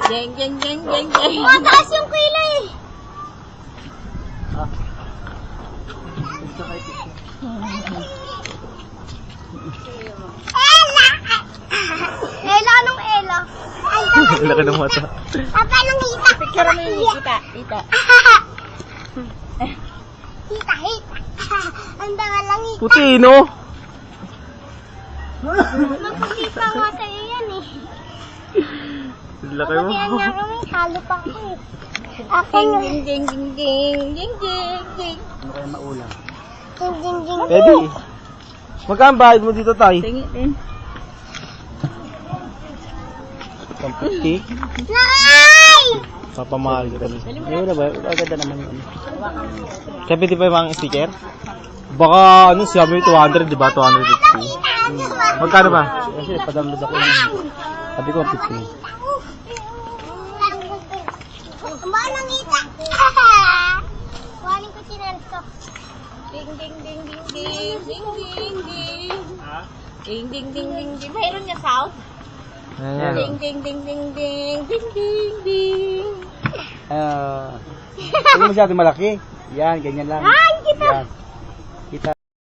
Jeng, jeng, jeng, jeng, jeng. Mataas yung kilay. Ella! Ella, anong Ella? Laki ng mata. Papa, nang hita. Picture mo yung kita. Kita. Hita, hita. Ang dama lang hita. Puti, no? Maputi pa nga sa'yo yan eh. Laki mo. Maputian nga kami, halo pa ako eh. Ako Jeng, yung jeng, jeng, jeng, jeng, jeng, jeng, jeng. Ano kaya maulam? ding ding ding. Pwede. Magkano bayad mo dito, tay? Tingin din. 150. Nay! Papamahal ka rin. Ayun na ba? Agad naman yun. 75 ang sticker? Baka ano, sabi 200, di ba? 250. Magkano ba? Kasi pa-download ako yun. Sabi ko 50. Ang baka nang hita. Kuhanin ko chinelas ko. Ding, ding, ding, ding, ding, ding, ding, ding. Ding, ding, ding, ding, ding. Mayroon niya sound? Ayan. Ding, ding, ding, ding, ding, ding, ding, ding. Hindi masyado malaki. Yan, ganyan lang. Ay, kita. Yan.